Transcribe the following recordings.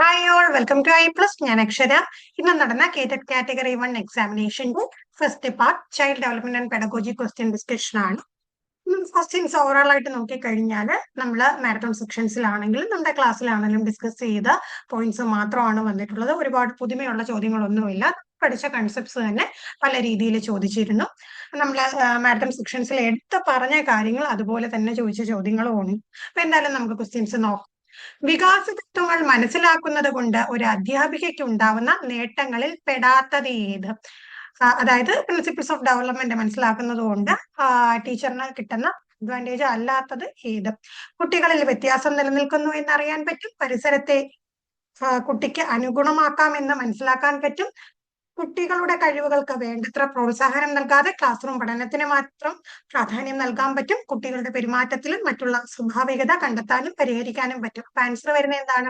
Hi all welcome to ഐ+. ഞാൻ അക്ഷര. ഇന്ന് നടന്ന കേറ്റഡ് കാറ്റഗറി 1 എക്സാമിനേഷന്റെ first part child development and pedagogy question discussion ആണ്. ക്വസ്റ്റ്യൻസ് ഓവറോൾ ആയിട്ട് നോക്കിക്കഴിഞ്ഞാൽ നമ്മൾ മാരത്തോൺ സെക്ഷൻസിലാണെങ്കിലും നമ്മുടെ ക്ലാസ്സിലാണെങ്കിലും ഡിസ്കസ് ചെയ്ത പോയിന്റ്സ് മാത്രമാണ് വന്നിട്ടുള്ളത്. ഒരുപാട് പുതുമയുള്ള ചോദ്യങ്ങളൊന്നുമില്ല. പഠിച്ച കൺസെപ്റ്റ്സ് തന്നെ പല രീതിയിൽ ചോദിച്ചിരുന്നു. നമ്മൾ മാരത്തോൺ സെക്ഷൻസിൽ എടുത്ത് പറഞ്ഞ കാര്യങ്ങൾ അതുപോലെ തന്നെ ചോദിച്ച ചോദ്യങ്ങളും ഉണ്ട്. അപ്പൊ എന്തായാലും നമുക്ക് ക്വസ്റ്റ്യൻസ് നോക്കാം. വികാസ തത്വങ്ങൾ മനസ്സിലാക്കുന്നത് കൊണ്ട് ഒരു അധ്യാപികയ്ക്ക് ഉണ്ടാവുന്ന നേട്ടങ്ങളിൽ പെടാത്തത് ഏത്? അതായത് പ്രിൻസിപ്പിൾസ് ഓഫ് ഡെവലപ്മെന്റ് മനസ്സിലാക്കുന്നത് കൊണ്ട് ടീച്ചറിന് കിട്ടുന്ന അഡ്വാൻറ്റേജ് അല്ലാത്തത് ഏത്? കുട്ടികളിൽ വ്യത്യാസം നിലനിൽക്കുന്നു എന്നറിയാൻ പറ്റും. പരിസരത്തെ കുട്ടിക്ക് അനുഗുണമാക്കാം എന്ന് മനസ്സിലാക്കാൻ പറ്റും. കുട്ടികളുടെ കഴിവുകൾക്ക് വേണ്ടത്ര പ്രോത്സാഹനം നൽകാതെ ക്ലാസ് റൂം പഠനത്തിന് മാത്രം പ്രാധാന്യം നൽകാൻ പറ്റും. കുട്ടികളുടെ പെരുമാറ്റത്തിലും മറ്റുള്ള സ്വാഭാവികത കണ്ടെത്താനും പരിഹരിക്കാനും പറ്റും. അപ്പൊ ആൻസർ വരുന്ന എന്താണ്?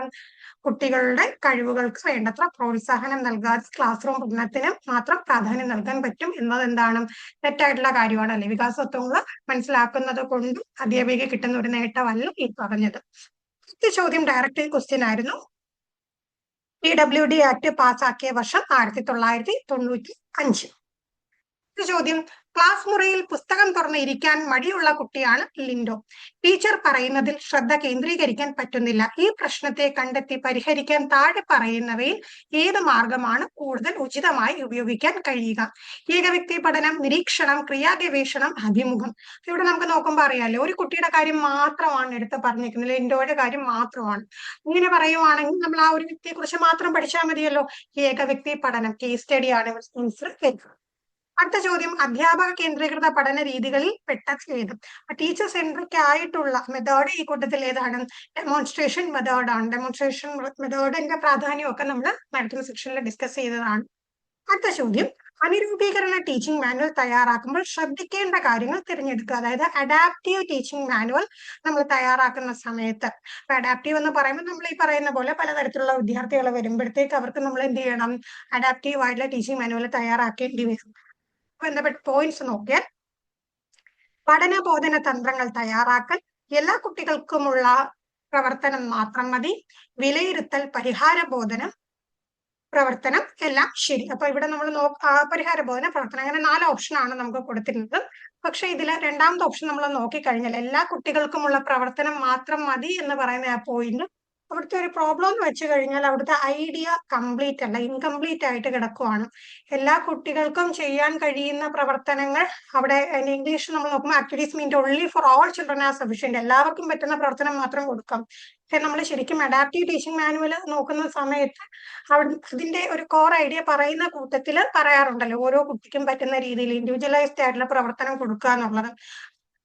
കുട്ടികളുടെ കഴിവുകൾക്ക് വേണ്ടത്ര പ്രോത്സാഹനം നൽകാതെ ക്ലാസ് റൂം പഠനത്തിന് മാത്രം പ്രാധാന്യം നൽകാൻ പറ്റും എന്നത് എന്താണ്? തെറ്റായിട്ടുള്ള കാര്യമാണ് അല്ലെ? വികാസത്വങ്ങൾ മനസ്സിലാക്കുന്നത് കൊണ്ട് അധ്യാപിക കിട്ടുന്ന ഒരു നേട്ടമല്ല ഈ പറഞ്ഞത്. ചോദ്യം ഡയറക്റ്റ് ക്വസ്റ്റ്യൻ ആയിരുന്നു. PWD ആക്ട് പാസാക്കിയ വർഷം 1995. ചോദ്യം, ക്ലാസ് മുറിയിൽ പുസ്തകം തുറന്ന് ഇരിക്കാൻ മടിയുള്ള കുട്ടിയാണ് ലിൻഡോ. ടീച്ചർ പറയുന്നതിൽ ശ്രദ്ധ കേന്ദ്രീകരിക്കാൻ പറ്റുന്നില്ല. ഈ പ്രശ്നത്തെ കണ്ടെത്തി പരിഹരിക്കാൻ താഴെ പറയുന്നവയിൽ ഏത് മാർഗമാണ് കൂടുതൽ ഉചിതമായി ഉപയോഗിക്കാൻ കഴിയുക? ഏകവ്യക്തി പഠനം, നിരീക്ഷണം, ക്രിയാഗവേഷണം, അഭിമുഖം. ഇവിടെ നമുക്ക് നോക്കുമ്പോൾ അറിയാലോ, ഒരു കുട്ടിയുടെ കാര്യം മാത്രമാണ് എടുത്ത് പറഞ്ഞിരിക്കുന്നത്. ലിൻഡോയുടെ കാര്യം മാത്രമാണ്. ഇങ്ങനെ പറയുവാണെങ്കിൽ നമ്മൾ ആ ഒരു വ്യക്തിയെ കുറിച്ച് മാത്രം പഠിച്ചാൽ മതിയല്ലോ. ഏകവ്യക്തി പഠനം കേസ് സ്റ്റഡി ആണ് അടുത്ത ചോദ്യം, അധ്യാപക കേന്ദ്രീകൃത പഠന രീതികളിൽ പെട്ടത് ഏത്? ടീച്ചർ സെൻട്രിക് ആയിട്ടുള്ള മെത്തേഡ് ഈ കൂട്ടത്തിൽ ഏതാണ്? ഡെമോൺസ്ട്രേഷൻ മെത്തേഡാണ്. ഡെമോൺസ്ട്രേഷൻ മെത്തേഡിന്റെ പ്രാധാന്യമൊക്കെ നമ്മൾ മാരത്തോൺ സെക്ഷനിൽ ഡിസ്കസ് ചെയ്തതാണ്. അടുത്ത ചോദ്യം, അനുരൂപീകരണ ടീച്ചിങ് മാനുവൽ തയ്യാറാക്കുമ്പോൾ ശ്രദ്ധിക്കേണ്ട കാര്യങ്ങൾ തിരഞ്ഞെടുക്കുക. അതായത് അഡാപ്റ്റീവ് ടീച്ചിങ് മാനുവൽ നമ്മൾ തയ്യാറാക്കുന്ന സമയത്ത്, അഡാപ്റ്റീവ് എന്ന് പറയുമ്പോൾ നമ്മൾ ഈ പറയുന്ന പോലെ പലതരത്തിലുള്ള വിദ്യാർത്ഥികൾ വരുമ്പോഴത്തേക്ക് അവർക്ക് നമ്മൾ എന്ത് ചെയ്യണം? അഡാപ്റ്റീവ് ആയിട്ടുള്ള ടീച്ചിങ് മാനുവൽ തയ്യാറാക്കേണ്ടി വരും. ബന്ധപ്പെട്ട പോയിന്റ്സ് നോക്കിയാൽ, പഠനബോധന തന്ത്രങ്ങൾ തയ്യാറാക്കൽ, എല്ലാ കുട്ടികൾക്കുമുള്ള പ്രവർത്തനം മാത്രം മതി, വിലയിരുത്തൽ, പരിഹാര ബോധനം, പ്രവർത്തനം എല്ലാം ശരി. അപ്പൊ ഇവിടെ നമ്മൾ പരിഹാര ബോധന പ്രവർത്തനം, അങ്ങനെ 4 ഓപ്ഷനാണ് നമുക്ക് കൊടുത്തിരുന്നത്. പക്ഷെ ഇതിൽ രണ്ടാമത്തെ ഓപ്ഷൻ നമ്മൾ നോക്കിക്കഴിഞ്ഞാൽ എല്ലാ കുട്ടികൾക്കുമുള്ള പ്രവർത്തനം മാത്രം മതി എന്ന് പറയുന്ന ആ പോയിന്റ്, അവിടുത്തെ ഒരു പ്രോബ്ലം എന്ന് വെച്ച് കഴിഞ്ഞാൽ അവിടുത്തെ ഐഡിയ കംപ്ലീറ്റ് അല്ല, ഇൻകംപ്ലീറ്റ് ആയിട്ട് കിടക്കുവാണ്. എല്ലാ കുട്ടികൾക്കും ചെയ്യാൻ കഴിയുന്ന പ്രവർത്തനങ്ങൾ അവിടെ ഇംഗ്ലീഷ് നമ്മൾ നോക്കുമ്പോൾ activities means only for all children are sufficient, എല്ലാവർക്കും പറ്റുന്ന പ്രവർത്തനം മാത്രം കൊടുക്കാം. പക്ഷെ നമ്മൾ ശരിക്കും അഡാപ്റ്റീവ് ടീച്ചിങ് മാനുവൽ നോക്കുന്ന സമയത്ത് അതിന്റെ ഒരു കോർ ഐഡിയ പറയുന്ന കൂട്ടത്തിൽ പറയാറുണ്ടല്ലോ, ഓരോ കുട്ടിക്കും പറ്റുന്ന രീതിയിൽ ഇൻഡിവിജ്വലൈസ്ഡ് ആയിട്ടുള്ള പ്രവർത്തനം കൊടുക്കുക എന്നുള്ളത്.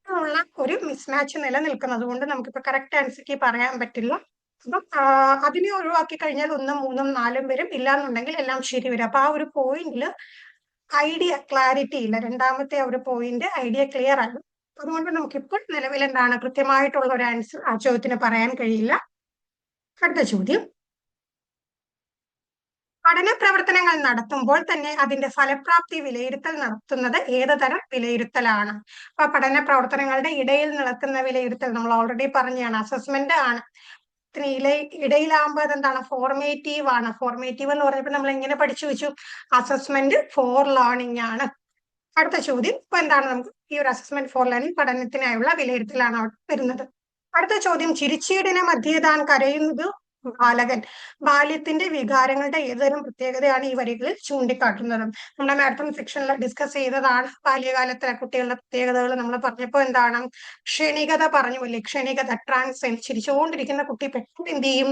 ഉള്ള ഒരു മിസ്മാച്ച് നിലനിൽക്കുന്നത് കൊണ്ട് നമുക്കിപ്പോ കറക്റ്റ് ആൻസർ പറയാൻ പറ്റില്ല. അപ്പം അതിനെ ഒഴിവാക്കി കഴിഞ്ഞാൽ 1, 3, 4 വരും. ഇല്ലാന്നുണ്ടെങ്കിൽ എല്ലാം ശരി വരും. അപ്പൊ ആ ഒരു പോയിന്റില് ഐഡിയ ക്ലാരിറ്റി ഇല്ല. രണ്ടാമത്തെ ഒരു പോയിന്റ് ഐഡിയ ക്ലിയർ ആണ്. അതുകൊണ്ട് നമുക്കിപ്പോൾ നിലവിൽ എന്താണ് കൃത്യമായിട്ടുള്ള ഒരു ആൻസർ ആ ചോദ്യത്തിന് പറയാൻ കഴിയില്ല. അടുത്ത ചോദ്യം, പഠന പ്രവർത്തനങ്ങൾ നടത്തുമ്പോൾ തന്നെ അതിന്റെ ഫലപ്രാപ്തി വിലയിരുത്തൽ നടത്തുന്നത് ഏത് തരം വിലയിരുത്തലാണ്? അപ്പൊ പഠന പ്രവർത്തനങ്ങളുടെ ഇടയിൽ നടക്കുന്ന വിലയിരുത്തൽ നമ്മൾ ഓൾറെഡി പറഞ്ഞാണ്, അസസ്മെന്റ് ആണ്. ഇടയിലാകുമ്പോൾ അതെന്താണ്? ഫോർമേറ്റീവ് ആണ്. ഫോർമേറ്റീവ് എന്ന് പറഞ്ഞപ്പോൾ നമ്മൾ എങ്ങനെ പഠിച്ചു വെച്ചു? അസസ്മെന്റ് ഫോർ ലേണിംഗ് ആണ്. അടുത്ത ചോദ്യം, ഇപ്പൊ എന്താണ് നമുക്ക് ഈ ഒരു അസസ്മെന്റ് ഫോർ ലേണിംഗ് പഠനത്തിനായുള്ള വിലയിരുത്തലാണ് അവിടെ വരുന്നത്. അടുത്ത ചോദ്യം, ചിരിച്ചീടിന് മധ്യേ താൻ കരയുന്നത് ബാലകൻ. ബാല്യത്തിന്റെ വികാരങ്ങളുടെ ഏതുതരം പ്രത്യേകതയാണ് ഈ വരികളിൽ ചൂണ്ടിക്കാട്ടുന്നത്? നമ്മുടെ മാരത്തോൺ സെക്ഷനിൽ ഡിസ്കസ് ചെയ്തതാണ്. ബാല്യകാലത്തിലെ കുട്ടികളുടെ പ്രത്യേകതകൾ നമ്മൾ പറഞ്ഞപ്പോൾ എന്താണ്? ക്ഷണികത പറഞ്ഞു അല്ലേ? ക്ഷണികത, ട്രാൻസെന്റ്. ചിരിച്ചുകൊണ്ടിരിക്കുന്ന കുട്ടി പെട്ടെന്ന് എന്ത് ചെയ്യും?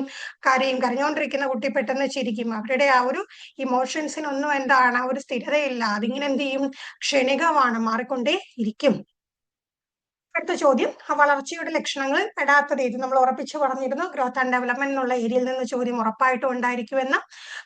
കരയും. കരഞ്ഞുകൊണ്ടിരിക്കുന്ന കുട്ടി പെട്ടെന്ന് ചിരിക്കും. അവരുടെ ആ ഒരു ഇമോഷൻസിനൊന്നും എന്താണ് ഒരു സ്ഥിരതയില്ല. അതിങ്ങനെ എന്ത് ചെയ്യും? ക്ഷണികമാണ്, മാറിക്കൊണ്ടേ ഇരിക്കും. അടുത്ത ചോദ്യം, വളർച്ചയുടെ ലക്ഷണങ്ങൾ പെടാത്തത് ഏത്? നമ്മൾ ഉറപ്പിച്ചു പറഞ്ഞിരുന്നു, ഗ്രോത്ത് ആൻഡ് ഡെവലപ്മെന്റ് എന്നുള്ള ഏരിയയിൽ നിന്ന് ചോദ്യം ഉറപ്പായിട്ടും ഉണ്ടായിരിക്കുമെന്ന്.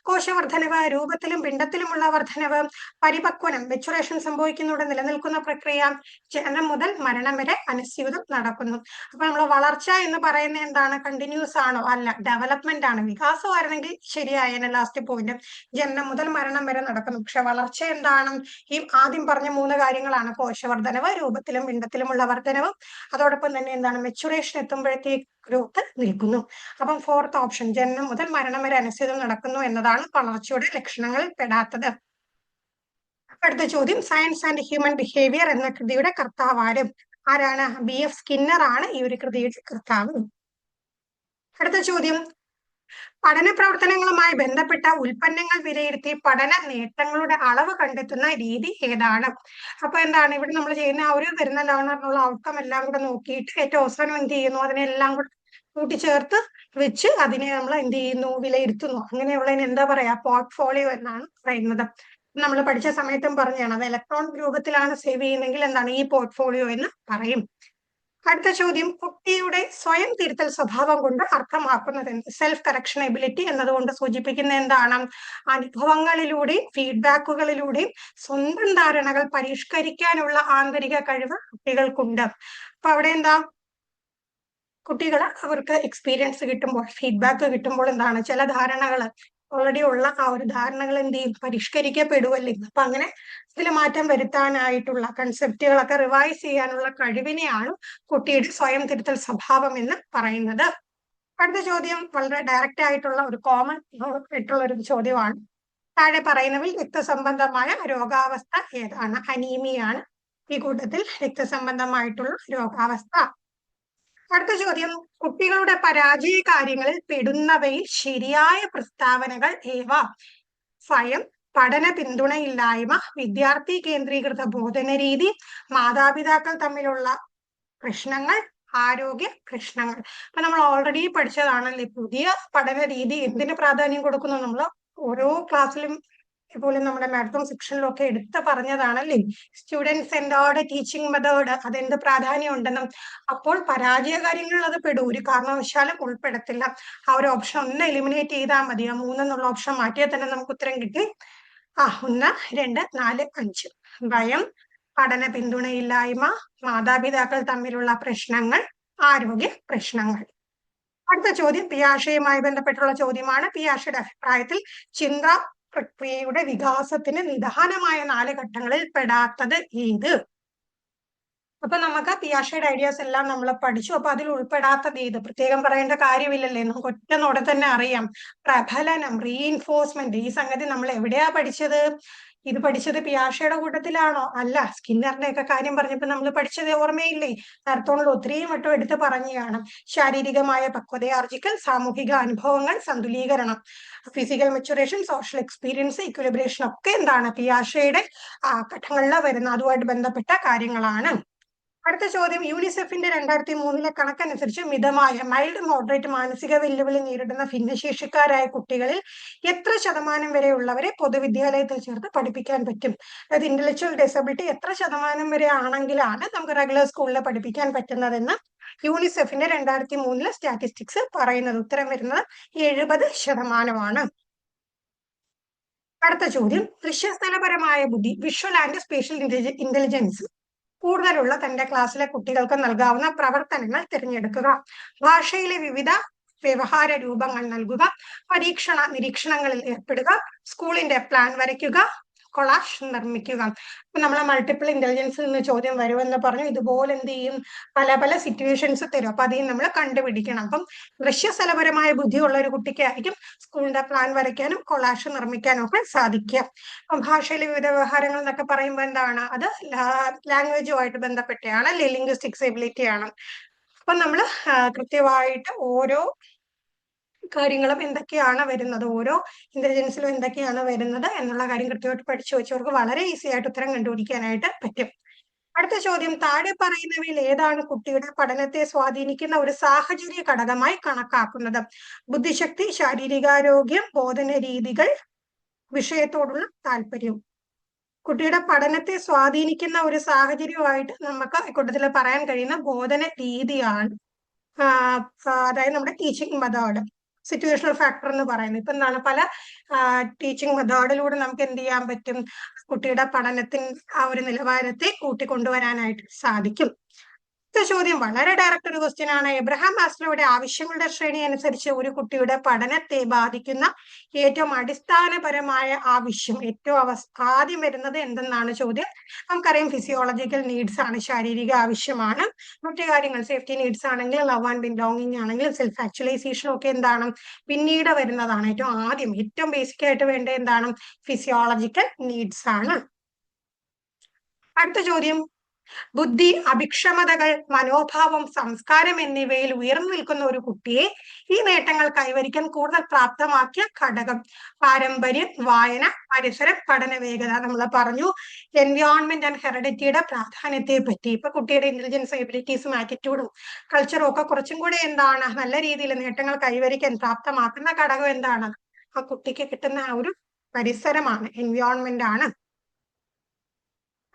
കോശവർദ്ധനവ്, രൂപത്തിലും പിണ്ടത്തിലുമുള്ള വർധനവ്, പരിപക്വനം, മെച്ചുറേഷൻ സംഭവിക്കുന്നതോടെ നിലനിൽക്കുന്ന പ്രക്രിയ, ജനനം മുതൽ മരണം വരെ അനുസ്യൂതം നടക്കുന്നു. അപ്പൊ നമ്മൾ വളർച്ച എന്ന് പറയുന്നത് എന്താണ്? കണ്ടിന്യൂസ് ആണോ? അല്ല, ഡെവലപ്മെന്റ് ആണ്. വികാസമായിരുന്നെങ്കിൽ ശരിയായ ലാസ്റ്റ് പോയിന്റ്, ജനനം മുതൽ മരണം വരെ നടക്കുന്നു. പക്ഷെ വളർച്ച എന്താണ്? ഈ ആദ്യം പറഞ്ഞ 3 കാര്യങ്ങളാണ്. കോശവർദ്ധനവ്, രൂപത്തിലും പിണ്ടത്തിലുമുള്ള വർധനവ്, പരിവർത്തനവും അതോടൊപ്പം തന്നെ എന്താണ് മെച്ചുറേഷൻ എത്തുമ്പോഴത്തേക്ക് ഗ്രോത്ത് നിൽക്കുന്നു. അപ്പം 4th ഓപ്ഷൻ, ജനനം മുതൽ മരണം വരെ അനുസൃതം നടക്കുന്നു എന്നതാണ് വളർച്ചയുടെ ലക്ഷണങ്ങളിൽ പെടാത്തത്. അടുത്ത ചോദ്യം, സയൻസ് ആൻഡ് ഹ്യൂമൻ ബിഹേവിയർ എന്ന കൃതിയുടെ കർത്താവ് ആരാണ്? BF സ്കിന്നർ ആണ് ഈ ഒരു കൃതിയുടെ കർത്താവ്. അടുത്ത ചോദ്യം, പഠന പ്രവർത്തനങ്ങളുമായി ബന്ധപ്പെട്ട ഉൽപ്പന്നങ്ങൾ വിലയിരുത്തി പഠന നേട്ടങ്ങളുടെ അളവ് കണ്ടെത്തുന്ന രീതി ഏതാണ്? അപ്പൊ എന്താണ് ഇവിടെ നമ്മൾ ചെയ്യുന്ന ആ ഒരു വരുന്ന ലേണറിനുള്ള ഔട്ട്കം എല്ലാം കൂടെ നോക്കിയിട്ട് ഏറ്റവും അവസാനം എന്ത് ചെയ്യുന്നു, അതിനെല്ലാം കൂടെ കൂട്ടിച്ചേർത്ത് വെച്ച് അതിനെ നമ്മൾ എന്ത് ചെയ്യുന്നു, വിലയിരുത്തുന്നു. അങ്ങനെയുള്ളതിന് എന്താ പറയാ, പോർട്ട്ഫോളിയോ എന്നാണ് പറയുന്നത്. നമ്മൾ പഠിച്ച സമയത്തും പറഞ്ഞാണ്, അത് ഇലക്ട്രോണിക് രൂപത്തിലാണ് സേവ് ചെയ്യുന്നതെങ്കിൽ എന്താണ് ഈ പോർട്ട്ഫോളിയോ എന്ന് പറയും. അടുത്ത ചോദ്യം, കുട്ടിയുടെ സ്വയം തിരുത്തൽ സ്വഭാവം കൊണ്ട് അർത്ഥമാക്കുന്നത് എന്ത്? സെൽഫ് കറക്ഷൻ എബിലിറ്റി എന്നതുകൊണ്ട് സൂചിപ്പിക്കുന്ന എന്താണ്? അനുഭവങ്ങളിലൂടെയും ഫീഡ്ബാക്കുകളിലൂടെയും സ്വന്തം ധാരണകൾ പരിഷ്കരിക്കാനുള്ള ആന്തരിക കഴിവ് കുട്ടികൾക്കുണ്ട്. അപ്പൊ അവിടെ എന്താ, കുട്ടികൾ അവർക്ക് എക്സ്പീരിയൻസ് കിട്ടുമ്പോൾ, ഫീഡ്ബാക്ക് കിട്ടുമ്പോൾ എന്താണ്, ചില ധാരണകൾ ഓൾറെഡി ഉള്ള ആ ഒരു ധാരണകൾ എന്ത് ചെയ്യും, പരിഷ്കരിക്കപ്പെടുവല്ലേ. അപ്പൊ അങ്ങനെ ഇതിൽ മാറ്റം വരുത്താനായിട്ടുള്ള കൺസെപ്റ്റുകളൊക്കെ റിവൈസ് ചെയ്യാനുള്ള കഴിവിനെയാണ് കുട്ടിയുടെ സ്വയം തിരുത്തൽ സ്വഭാവം എന്ന് പറയുന്നത്. അടുത്ത ചോദ്യം വളരെ ഡയറക്റ്റ് ആയിട്ടുള്ള ഒരു കോമൺ ആയിട്ടുള്ള ഒരു ചോദ്യമാണ്. താഴെ പറയുന്നവയിൽ രക്തസംബന്ധമായ രോഗാവസ്ഥ ഏതാണ്? അനീമിയാണ് ഈ കൂട്ടത്തിൽ രക്തസംബന്ധമായിട്ടുള്ള രോഗാവസ്ഥ. അടുത്ത ചോദ്യം, കുട്ടികളുടെ പരാജയ കാര്യങ്ങളിൽ പെടുന്നവയിൽ ശരിയായ പ്രസ്താവനകൾ ഏവ? സ്വയം, പഠന പിന്തുണയില്ലായ്മ, വിദ്യാർത്ഥി കേന്ദ്രീകൃത ബോധന രീതി, മാതാപിതാക്കൾ തമ്മിലുള്ള പ്രശ്നങ്ങൾ, ആരോഗ്യ പ്രശ്നങ്ങൾ. അപ്പൊ നമ്മൾ ഓൾറെഡി പഠിച്ചതാണല്ലേ, പുതിയ പഠന രീതി എന്തിന് പ്രാധാന്യം കൊടുക്കുന്നു, നമ്മൾ ഓരോ ക്ലാസ്സിലും ഇതുപോലെ നമ്മുടെ മാരത്തോൺ സെക്ഷനിലൊക്കെ എടുത്ത് പറഞ്ഞതാണല്ലേ, സ്റ്റുഡന്റ് സെന്റേർഡ് ടീച്ചിങ് മെത്തേഡ്, അതെന്ത് പ്രാധാന്യം ഉണ്ടെന്നും. അപ്പോൾ പരാജയ കാര്യങ്ങളിൽ അത് പെടും, ഒരു കാരണവശാലും ഉൾപ്പെടത്തില്ല. ആ ഒരു ഓപ്ഷൻ ഒന്ന് എലിമിനേറ്റ് ചെയ്താൽ മതി. ആ 3 എന്നുള്ള ഓപ്ഷൻ മാറ്റിയാൽ തന്നെ നമുക്ക് ഉത്തരം കിട്ടി. 1, 2, 4, 5. ഭയം, പഠന പിന്തുണയില്ലായ്മ, മാതാപിതാക്കൾ തമ്മിലുള്ള പ്രശ്നങ്ങൾ, ആരോഗ്യ പ്രശ്നങ്ങൾ. അടുത്ത ചോദ്യം പിയാഷയുമായി ബന്ധപ്പെട്ടുള്ള ചോദ്യമാണ്. പിയാഷയുടെ അഭിപ്രായത്തിൽ ചിന്ത പ്രക്രിയയുടെ വികാസത്തിന് നിദാനമായ 4 ഘട്ടങ്ങളിൽ പെടാത്തത് ഏത്? അപ്പൊ നമുക്ക് പിയാഷയുടെ ഐഡിയാസ് എല്ലാം നമ്മൾ പഠിച്ചു. അപ്പൊ അതിൽ ഉൾപ്പെടാത്തത് ഏത്? പ്രത്യേകം പറയേണ്ട കാര്യമില്ലല്ലേ, നമുക്ക് ഒറ്റ നോടെ തന്നെ അറിയാം. പ്രബലനം, റീഇൻഫോഴ്സ്മെന്റ്. ഈ സംഗതി നമ്മൾ എവിടെയാ പഠിച്ചത്? ഇത് പഠിച്ചത് പിയാഷയുടെ കൂട്ടത്തിലാണോ? അല്ല, സ്കിന്നറിന്റെ ഒക്കെ കാര്യം പറഞ്ഞപ്പോ നമ്മൾ പഠിച്ചത് ഓർമ്മയില്ലേ? നേരത്തോണിൽ ഒത്തിരിയും വട്ടം എടുത്ത് പറഞ്ഞതാണ്. ശാരീരികമായ പക്വതയാർജിക്കൽ, സാമൂഹിക അനുഭവങ്ങൾ, സന്തുലീകരണം, physical maturation, social experience, equilibration ഒക്കെ എന്താണ് പിയാഷയുടെ ഘട്ടങ്ങളിൽ വരുന്ന അതുമായിട്ട് ബന്ധപ്പെട്ട കാര്യങ്ങളാണ്. അടുത്ത ചോദ്യം, യൂണിസെഫിന്റെ 2003 കണക്കനുസരിച്ച് മിതമായ മൈൽഡ് മോഡറേറ്റ് മാനസിക വെല്ലുവിളി നേരിടുന്ന ഭിന്നശേഷിക്കാരായ കുട്ടികളിൽ എത്ര ശതമാനം വരെ ഉള്ളവരെ പൊതുവിദ്യാലയത്തിൽ ചേർത്ത് പഠിപ്പിക്കാൻ പറ്റും? അതായത് ഇന്റലക്ച്വൽ ഡിസബിലിറ്റി എത്ര ശതമാനം വരെ ആണെങ്കിലാണ് നമുക്ക് റെഗുലർ സ്കൂളിൽ പഠിപ്പിക്കാൻ പറ്റുന്നതെന്ന് യൂണിസെഫിന്റെ 2003 സ്റ്റാറ്റിസ്റ്റിക്സ് പറയുന്നത്. ഉത്തരം വരുന്നത് 70%. അടുത്ത ചോദ്യം, ദൃശ്യസ്ഥലപരമായ ബുദ്ധി, വിഷ്വൽ ആൻഡ് സ്പേഷ്യൽ ഇന്റലിജൻസ് കൂടുതലുള്ള തന്റെ ക്ലാസ്സിലെ കുട്ടികൾക്ക് നൽകാവുന്ന പ്രവർത്തനങ്ങൾ തിരഞ്ഞെടുക്കുക. ഭാഷയിലെ വിവിധ വ്യവഹാര രൂപങ്ങൾ നൽകുക, പരീക്ഷണ നിരീക്ഷണങ്ങളിൽ ഏർപ്പെടുക, സ്കൂളിന്റെ പ്ലാൻ വരയ്ക്കുക, കൊളാഷ് നിർമ്മിക്കുക. അപ്പൊ നമ്മളെ മൾട്ടിപ്പിൾ ഇന്റലിജൻസിൽ നിന്ന് ചോദ്യം വരുമെന്ന് പറഞ്ഞു. ഇതുപോലെ എന്ത് ചെയ്യും, പല പല സിറ്റുവേഷൻസ് തരും. അപ്പൊ അതിൽ നമ്മൾ കണ്ടുപിടിക്കണം. അപ്പം ദൃശ്യസ്ഥലപരമായ ബുദ്ധിയുള്ള ഒരു കുട്ടിക്കായിരിക്കും സ്കൂളിന്റെ പ്ലാൻ വരയ്ക്കാനും കൊളാഷ് നിർമ്മിക്കാനും ഒക്കെ സാധിക്കുക. അപ്പം ഭാഷയിലെ വിവിധ വ്യവഹാരങ്ങൾ എന്നൊക്കെ പറയുമ്പോൾ എന്താണ്, അത് ലാംഗ്വേജുമായിട്ട് ബന്ധപ്പെട്ടാണ്, ലിംഗ്വിസ്റ്റിക്സ് എബിലിറ്റി ആണ്. അപ്പൊ നമ്മൾ കൃത്യമായിട്ട് ഓരോ കാര്യങ്ങളും എന്തൊക്കെയാണ് വരുന്നത്, ഓരോ ഇന്റലിജൻസിലും എന്തൊക്കെയാണ് വരുന്നത് എന്നുള്ള കാര്യം കൃത്യമായിട്ട് പഠിച്ചു വെച്ചവർക്ക് വളരെ ഈസി ആയിട്ട് ഉത്തരം കണ്ടുപിടിക്കാനായിട്ട് പറ്റും. അടുത്ത ചോദ്യം, താഴെ പറയുന്നവയിൽ ഏതാണ് കുട്ടിയുടെ പഠനത്തെ സ്വാധീനിക്കുന്ന ഒരു സാഹചര്യ ഘടകമായി കണക്കാക്കുന്നത്? ബുദ്ധിശക്തി, ശാരീരികാരോഗ്യം, ബോധന രീതികൾ, വിഷയത്തോടുള്ള താല്പര്യം. കുട്ടിയുടെ പഠനത്തെ സ്വാധീനിക്കുന്ന ഒരു സാഹചര്യമായിട്ട് നമുക്ക് ഇക്കൂട്ടത്തിൽ പറയാൻ കഴിയുന്ന ബോധന രീതിയാണ്, അതായത് നമ്മുടെ ടീച്ചിങ് മെത്തേഡ്, സിറ്റുവേഷണൽ ഫാക്ടർ എന്ന് പറയുന്നത്. ഇപ്പൊ എന്താണ്, പല ടീച്ചിങ് മെത്തേഡിലൂടെ നമുക്ക് എന്ത് ചെയ്യാൻ പറ്റും, കുട്ടിയുടെ പഠനത്തിന് ആ ഒരു നിലവാരത്തെ കൂട്ടിക്കൊണ്ടുവരാനായിട്ട് സാധിക്കും. അടുത്ത ചോദ്യം വളരെ ഡയറക്റ്റ് ഒരു ക്വസ്റ്റ്യൻ ആണ്. എബ്രഹാം മാസ്ലോയുടെ ആവശ്യങ്ങളുടെ ശ്രേണി അനുസരിച്ച് ഒരു കുട്ടിയുടെ പഠനത്തെ ബാധിക്കുന്ന ഏറ്റവും അടിസ്ഥാനപരമായ ആവശ്യം ആദ്യം വരുന്നത് എന്തെന്നാണ് ചോദ്യം. നമുക്കറിയാം ഫിസിയോളജിക്കൽ നീഡ്സ് ആണ്, ശാരീരിക ആവശ്യമാണ്. മറ്റു കാര്യങ്ങൾ സേഫ്റ്റി നീഡ്സ് ആണെങ്കിൽ, ലവ് ആൻഡ് ബിലോങ്ങിങ് ആണെങ്കിൽ, സെൽഫ് ആക്ച്വലൈസേഷൻ ഒക്കെ എന്താണ് പിന്നീട് വരുന്നതാണ്. ഏറ്റവും ബേസിക് ആയിട്ട് വേണ്ട എന്താണ് ഫിസിയോളജിക്കൽ നീഡ്സ് ആണ്. അടുത്ത ചോദ്യം, ബുദ്ധി, അഭിക്ഷമതകൾ, മനോഭാവം, സംസ്കാരം എന്നിവയിൽ ഉയർന്നു നിൽക്കുന്ന ഒരു കുട്ടിയെ ഈ നേട്ടങ്ങൾ കൈവരിക്കാൻ കൂടുതൽ പ്രാപ്തമാക്കിയ ഘടകം. പാരമ്പര്യം, വായന, പരിസരം, പഠന വേഗത. നമ്മൾ പറഞ്ഞു എൻവയോൺമെന്റ് ആൻഡ് ഹെറിഡിറ്റിയുടെ പ്രാധാന്യത്തെ പറ്റി. ഇപ്പൊ കുട്ടിയുടെ ഇന്റലിജൻസ്, എബിലിറ്റീസും ആറ്റിറ്റ്യൂഡും കൾച്ചറും ഒക്കെ കുറച്ചും കൂടെ എന്താണ് നല്ല രീതിയിൽ നേട്ടങ്ങൾ കൈവരിക്കാൻ പ്രാപ്തമാക്കുന്ന ഘടകം എന്താണ്? ആ കുട്ടിക്ക് കിട്ടുന്ന ആ ഒരു പരിസരമാണ്, എൻവയോൺമെന്റ് ആണ്.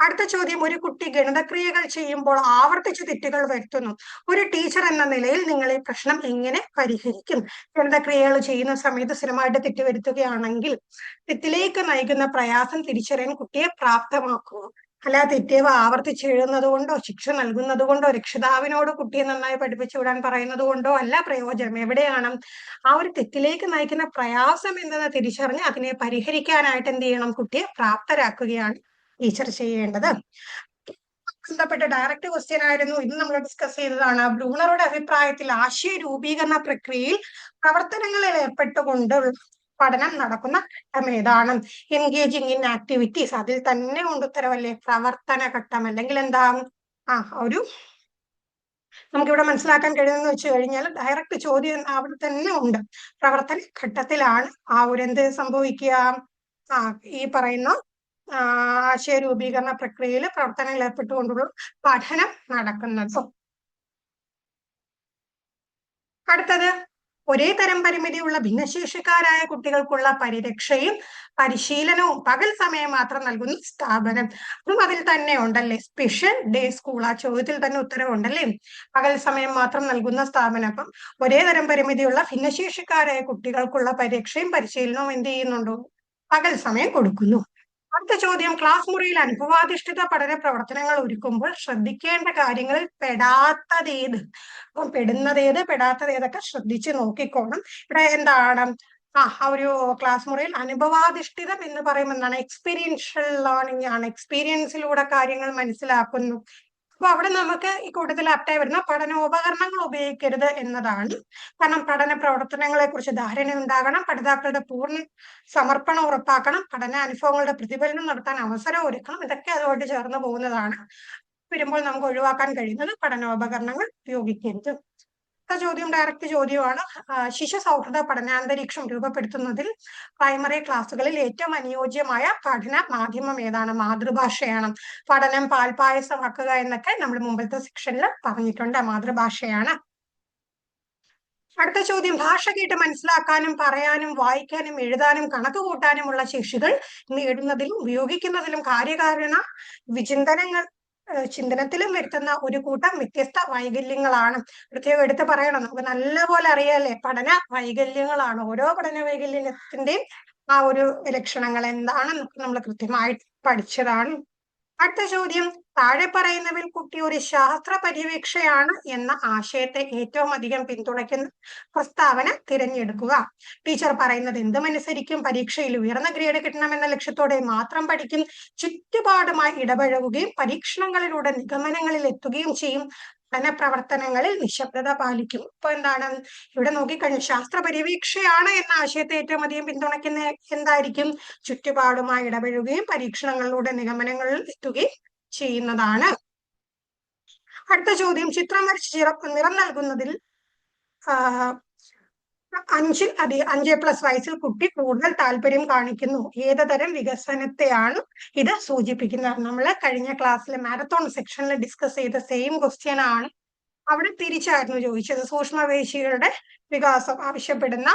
അടുത്ത ചോദ്യം, ഒരു കുട്ടി ഗണിതക്രിയകൾ ചെയ്യുമ്പോൾ ആവർത്തിച്ച് തെറ്റുകൾ വരുത്തുന്നു. ഒരു ടീച്ചർ എന്ന നിലയിൽ നിങ്ങൾ ഈ പ്രശ്നം എങ്ങനെ പരിഹരിക്കും? ഗണിതക്രിയകൾ ചെയ്യുന്ന സമയത്ത് സ്ഥിരമായിട്ട് തെറ്റ് വരുത്തുകയാണെങ്കിൽ തെറ്റിലേക്ക് നയിക്കുന്ന പ്രയാസം തിരിച്ചറിയാൻ കുട്ടിയെ പ്രാപ്തമാക്കുക. അല്ല തെറ്റേവ ആവർത്തിച്ച് എഴുതുന്നത് കൊണ്ടോ, ശിക്ഷ നൽകുന്നത് കൊണ്ടോ, രക്ഷിതാവിനോട് കുട്ടിയെ നന്നായി പഠിപ്പിച്ചു വിടാൻ പറയുന്നത് കൊണ്ടോ അല്ല പ്രയോജനം. എവിടെയാണ് ആ ഒരു തെറ്റിലേക്ക് നയിക്കുന്ന പ്രയാസം എന്തെന്ന് തിരിച്ചറിഞ്ഞ് അതിനെ പരിഹരിക്കാനായിട്ട് എന്ത് ചെയ്യണം? കുട്ടിയെ പ്രാപ്തരാക്കുകയാണ് ടീച്ചർ ചെയ്യേണ്ടത്. ബന്ധപ്പെട്ട ഡയറക്റ്റ് ക്വസ്റ്റ്യൻ ആയിരുന്നു. ഇത് നമ്മൾ ഡിസ്കസ് ചെയ്തതാണ്. ബ്രൂണറുടെ അഭിപ്രായത്തിൽ ആശയ രൂപീകരണ പ്രക്രിയയിൽ പ്രവർത്തനങ്ങളിൽ ഏർപ്പെട്ടുകൊണ്ട് പഠനം നടക്കുന്ന ഘട്ടം ഏതാണ്? Engaging in activities. അതിൽ തന്നെ ഉണ്ട് ഉത്തരവല്ലേ, പ്രവർത്തന ഘട്ടം. അല്ലെങ്കിൽ എന്താ ഒരു നമുക്കിവിടെ മനസ്സിലാക്കാൻ കഴിയുമെന്ന് വെച്ച് കഴിഞ്ഞാൽ ഡയറക്റ്റ് ചോദ്യം അവിടെ തന്നെ ഉണ്ട്. പ്രവർത്തന ഘട്ടത്തിലാണ് ആ ഒരു എന്ത് സംഭവിക്കുക? ഈ പറയുന്ന ആശയ രൂപീകരണ പ്രക്രിയയിൽ പ്രവർത്തനങ്ങൾ ഏർപ്പെട്ടുകൊണ്ടുള്ള പഠനം നടക്കുന്നത്. അടുത്തത്, ഒരേ തരം പരിമിതിയുള്ള ഭിന്നശേഷിക്കാരായ കുട്ടികൾക്കുള്ള പരിരക്ഷയും പരിശീലനവും പകൽ സമയം മാത്രം നൽകുന്ന സ്ഥാപനം. അതും അതിൽ തന്നെ ഉണ്ടല്ലേ, സ്പെഷ്യൽ ഡേ സ്കൂൾ. ആ ചോദ്യത്തിൽ തന്നെ ഉത്തരവുണ്ടല്ലേ, പകൽ സമയം മാത്രം നൽകുന്ന സ്ഥാപനം. അപ്പം ഒരേ തരം പരിമിതിയുള്ള ഭിന്നശേഷിക്കാരായ കുട്ടികൾക്കുള്ള പരിരക്ഷയും പരിശീലനവും എന്ത് ചെയ്യുന്നുണ്ടോ? പകൽ സമയം കൊടുക്കുന്നു. അടുത്ത ചോദ്യം, ക്ലാസ് മുറിയിൽ അനുഭവാധിഷ്ഠിത പഠന പ്രവർത്തനങ്ങൾ ഒരുക്കുമ്പോൾ ശ്രദ്ധിക്കേണ്ട കാര്യങ്ങളിൽ പെടാത്തതേത്? അപ്പം പെടാത്തതേതൊക്കെ ശ്രദ്ധിച്ച് നോക്കിക്കോണം. ഇവിടെ എന്താണ് ആ ഒരു ക്ലാസ് മുറിയിൽ അനുഭവാധിഷ്ഠിതം എന്ന് പറയുമ്പോൾ എന്താണ്? എക്സ്പീരിയൻഷ്യൽ ലേണിംഗ് ആണ്. എക്സ്പീരിയൻസിലൂടെ കാര്യങ്ങൾ മനസ്സിലാക്കുന്നു. അപ്പൊ അവിടെ നമുക്ക് ഈ കൂട്ടത്തിൽ ആപ്റ്റായി വരുന്ന പഠനോപകരണങ്ങൾ ഉപയോഗിക്കരുത് എന്നതാണ്. കാരണം പഠന പ്രവർത്തനങ്ങളെ കുറിച്ച് ധാരണ ഉണ്ടാകണം, പഠിതാക്കളുടെ പൂർണ്ണ സമർപ്പണം ഉറപ്പാക്കണം, പഠന അനുഭവങ്ങളുടെ പ്രതിഫലനം നടത്താൻ അവസരം ഒരുക്കണം. ഇതൊക്കെ അതുകൊണ്ട് ചേർന്ന് പോകുന്നതാണ്. വരുമ്പോൾ നമുക്ക് ഒഴിവാക്കാൻ കഴിയുന്നത് പഠനോപകരണങ്ങൾ ഉപയോഗിക്കരുത്. അടുത്ത ചോദ്യം ഡയറക്റ്റ് ചോദ്യമാണ്. ശിശു സൗഹൃദ പഠനാന്തരീക്ഷം രൂപപ്പെടുത്തുന്നതിൽ പ്രൈമറി ക്ലാസ്സുകളിൽ ഏറ്റവും അനുയോജ്യമായ പഠന മാധ്യമം ഏതാണ്? മാതൃഭാഷയാണ്. പഠനം പാൽപായസമാക്കുക എന്നൊക്കെ നമ്മൾ മുമ്പത്തെ സെക്ഷനിൽ പറഞ്ഞിട്ടുണ്ട്. മാതൃഭാഷയാണ്. അടുത്ത ചോദ്യം, ഭാഷ കേട്ട് മനസ്സിലാക്കാനും പറയാനും വായിക്കാനും എഴുതാനും കണക്ക് കൂട്ടാനുമുള്ള ശേഷികൾ നേടുന്നതിലും ഉപയോഗിക്കുന്നതിലും കാര്യകാരണ ചിന്തനത്തിലും വരുത്തുന്ന ഒരു കൂട്ടം വ്യത്യസ്ത വൈകല്യങ്ങളാണ്. പ്രത്യേകം എടുത്ത് പറയണം, നമുക്ക് നല്ലപോലെ അറിയാല്ലേ, പഠന വൈകല്യങ്ങളാണ്. ഓരോ പഠന വൈകല്യത്തിന്റെയും ആ ഒരു ലക്ഷണങ്ങൾ എന്താണെന്നൊക്കെ നമ്മൾ കൃത്യമായിട്ട് പഠിച്ചതാണ്. അടുത്ത ചോദ്യം, താഴെ പറയുന്നവയിൽ കുട്ടി ഒരു ശാസ്ത്ര പര്യവേക്ഷയാണ് എന്ന ആശയത്തെ ഏറ്റവും അധികം പിന്തുണയ്ക്കുന്ന പ്രസ്താവന തിരഞ്ഞെടുക്കുക. ടീച്ചർ പറയുന്നത് എന്തുമനുസരിക്കും, പരീക്ഷയിൽ ഉയർന്ന ഗ്രേഡ് കിട്ടണമെന്ന ലക്ഷ്യത്തോടെ മാത്രം പഠിക്കും, ചുറ്റുപാടുമായി ഇടപഴകുകയും പരീക്ഷണങ്ങളിലൂടെ നിഗമനങ്ങളിൽ എത്തുകയും ചെയ്യും, പഠനപ്രവർത്തനങ്ങളിൽ നിശബ്ദത പാലിക്കും. ഇപ്പൊ എന്താണ് ഇവിടെ നോക്കിക്കഴിഞ്ഞു, ശാസ്ത്ര പര്യവേക്ഷയാണ് എന്ന ആശയത്തെ ഏറ്റവും അധികം പിന്തുണയ്ക്കുന്ന എന്തായിരിക്കും? ചുറ്റുപാടുമായി ഇടപഴകുകയും പരീക്ഷണങ്ങളിലൂടെ നിഗമനങ്ങളിൽ എത്തുകയും ചെയ്യുന്നതാണ്. അടുത്ത ചോദ്യം, ചിത്രം വരച്ച് നിറം നൽകുന്നതിൽ 5+ വയസ്സിൽ കുട്ടി കൂടുതൽ താല്പര്യം കാണിക്കുന്നു. ഏത് തരം വികസനത്തെയാണ് ഇത് സൂചിപ്പിക്കുന്നത്? നമ്മൾ കഴിഞ്ഞ ക്ലാസ്സിലെ മാരത്തോൺ സെക്ഷനിൽ ഡിസ്കസ് ചെയ്ത സെയിം ക്വസ്റ്റ്യൻ ആണ്. അവിടെ തിരിച്ചായിരുന്നു ചോദിച്ചത്. സൂക്ഷ്മപേശികളുടെ വികാസം ആവശ്യപ്പെടുന്ന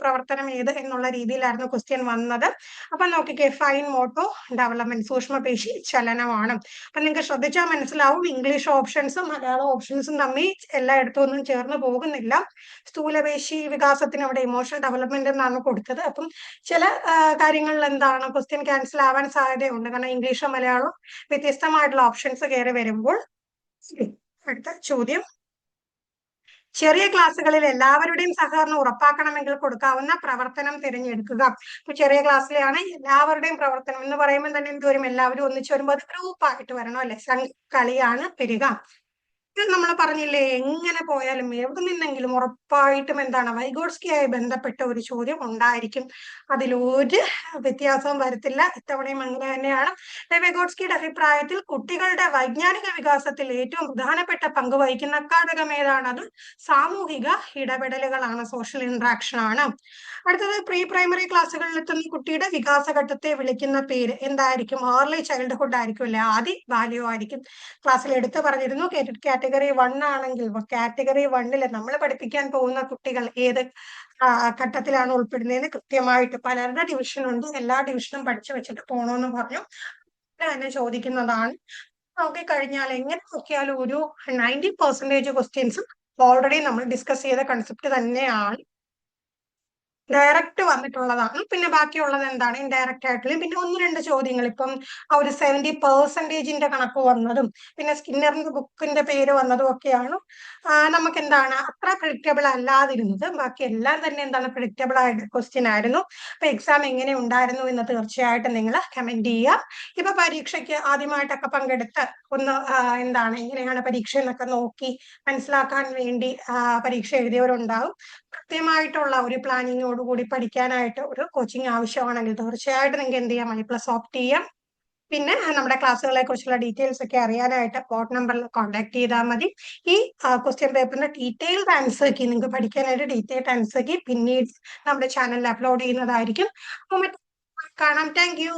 പ്രവർത്തനം ഏത് എന്നുള്ള രീതിയിലായിരുന്നു ക്വസ്റ്റ്യൻ വന്നത്. അപ്പൊ നോക്കിക്കേ, ഫൈൻ മോട്ടോ ഡെവലപ്മെന്റ്, സൂക്ഷ്മപേശി ചലനമാണ്. അപ്പൊ നിങ്ങൾക്ക് ശ്രദ്ധിച്ചാൽ മനസ്സിലാവും, ഇംഗ്ലീഷ് ഓപ്ഷൻസും മലയാളം ഓപ്ഷൻസും തമ്മിൽ എല്ലായിടത്തും ഒന്നും ചേർന്ന് പോകുന്നില്ല. സ്ഥൂലപേശി വികാസത്തിന് അവിടെ ഇമോഷണൽ ഡെവലപ്മെന്റ് എന്നാണ് കൊടുത്തത്. അപ്പം ചില കാര്യങ്ങളിൽ എന്താണ് ക്വസ്റ്റ്യൻ ക്യാൻസൽ ആവാൻ സാധ്യതയുണ്ട്. കാരണം ഇംഗ്ലീഷും മലയാളവും വ്യത്യസ്തമായിട്ടുള്ള ഓപ്ഷൻസ് കയറി വരുമ്പോൾ അടുത്ത ചോദ്യം, ചെറിയ ക്ലാസ്സുകളിൽ എല്ലാവരുടെയും സഹകരണം ഉറപ്പാക്കണമെങ്കിൽ കൊടുക്കാവുന്ന പ്രവർത്തനം തിരഞ്ഞെടുക്കുക. ഇപ്പൊ ചെറിയ ക്ലാസ്സിലാണ് എല്ലാവരുടെയും പ്രവർത്തനം എന്ന് പറയുമ്പോൾ തന്നെ എന്ത് വരും, എല്ലാവരും ഒന്നിച്ചു വരുമ്പോൾ അത് ഗ്രൂപ്പായിട്ട് വരണം അല്ലെ, കളിയാണ് വരിക. ഇത് നമ്മൾ പറഞ്ഞില്ലേ, എങ്ങനെ പോയാലും എവിടെ നിന്നെങ്കിലും ഉറപ്പായിട്ടും എന്താണ് വൈഗോട്സ്കിയായി ബന്ധപ്പെട്ട ഒരു ചോദ്യം ഉണ്ടായിരിക്കും. അതിലൊരു വ്യത്യാസവും വരത്തില്ല. ഇത്തവണയും അങ്ങനെ തന്നെയാണ്. വൈഗോട്സ്കിയുടെ അഭിപ്രായത്തിൽ കുട്ടികളുടെ വൈജ്ഞാനിക വികാസത്തിൽ ഏറ്റവും പ്രധാനപ്പെട്ട പങ്ക് വഹിക്കുന്ന ഘടകം ഏതാണത്? സാമൂഹിക ഇടപെടലുകളാണ്, സോഷ്യൽ ഇന്ററാക്ഷൻ ആണ്. അടുത്തത്, പ്രീ പ്രൈമറി ക്ലാസ്സുകളിൽ എത്തുന്ന കുട്ടിയുടെ വികാസഘട്ടത്തെ വിളിക്കുന്ന പേര് എന്തായിരിക്കും? ഏർലി ചൈൽഡ്ഹുഡ് ആയിരിക്കും അല്ലെ, ആദ്യ ബാല്യമായിരിക്കും. ക്ലാസ്സിൽ എടുത്തു പറഞ്ഞിരുന്നു കാറ്റഗറി 1 ആണെങ്കിൽ കാറ്റഗറി 1 നമ്മൾ പഠിപ്പിക്കാൻ പോകുന്ന കുട്ടികൾ ഏത് ഘട്ടത്തിലാണ് ഉൾപ്പെടുന്നതെന്ന് കൃത്യമായിട്ട് പലരുടെ ഡിവിഷൻ ഉണ്ട്, എല്ലാ ഡിവിഷനും പഠിച്ചു വെച്ചിട്ട് പോകണമെന്ന് പറഞ്ഞു. തന്നെ ചോദിക്കുന്നതാണ്. നോക്കിക്കഴിഞ്ഞാൽ എങ്ങനെ നോക്കിയാലും ഒരു 90% ക്വസ്റ്റ്യൻസും ഓൾറെഡി നമ്മൾ ഡിസ്കസ് ചെയ്ത കൺസെപ്റ്റ് തന്നെയാണ്, ഡയറക്റ്റ് വന്നിട്ടുള്ളതാണ്. പിന്നെ ബാക്കിയുള്ളത് എന്താണ്, ഇൻഡയറക്റ്റ് ആയിട്ടുള്ള. പിന്നെ 1-2 ചോദ്യങ്ങൾ, ഇപ്പം ആ ഒരു 70% കണക്ക് വന്നതും പിന്നെ സ്കിന്നറിന്റെ ബുക്കിന്റെ പേര് വന്നതും ഒക്കെയാണ് നമുക്ക് എന്താണ് അത്ര പ്രിഡിക്റ്റബിൾ അല്ലാതിരുന്നത്. ബാക്കി എല്ലാം തന്നെ എന്താണ് പ്രിഡിക്റ്റബിൾ ആയിട്ട് ക്വസ്റ്റ്യൻ ആയിരുന്നു. അപ്പൊ എക്സാം എങ്ങനെ ഉണ്ടായിരുന്നു എന്ന് തീർച്ചയായിട്ടും നിങ്ങൾ കമന്റ് ചെയ്യുക. ഇപ്പൊ പരീക്ഷയ്ക്ക് ആദ്യമായിട്ടൊക്കെ പങ്കെടുത്ത് ഒന്ന് എന്താണ് എങ്ങനെയാണ് പരീക്ഷ എന്നൊക്കെ നോക്കി മനസ്സിലാക്കാൻ വേണ്ടി പരീക്ഷ എഴുതിയവരുണ്ടാവും. കൃത്യമായിട്ടുള്ള ഒരു പ്ലാനിങ്ങോടുകൂടി പഠിക്കാനായിട്ട് ഒരു കോച്ചിങ് ആവശ്യമാണെങ്കിൽ തീർച്ചയായിട്ടും നിങ്ങൾക്ക് എന്ത് ചെയ്യാം, MoneyPlus ഓപ്റ്റ് ചെയ്യാം. പിന്നെ നമ്മുടെ ക്ലാസ്സുകളെ കുറിച്ചുള്ള ഡീറ്റെയിൽസ് ഒക്കെ അറിയാനായിട്ട് ബോട്ട് നമ്പറിൽ കോൺടാക്ട് ചെയ്താൽ മതി. ഈ ക്വസ്റ്റ്യൻ പേപ്പറിന്റെ ഡീറ്റെയിൽഡ് ആൻസർ കീ നിങ്ങൾക്ക് പഠിക്കാനായിട്ട് ഡീറ്റെയിൽഡ് ആൻസർ കീ പിന്നീട് നമ്മുടെ ചാനലിൽ അപ്ലോഡ് ചെയ്യുന്നതായിരിക്കും. അപ്പോൾ കാണാം. Thank you.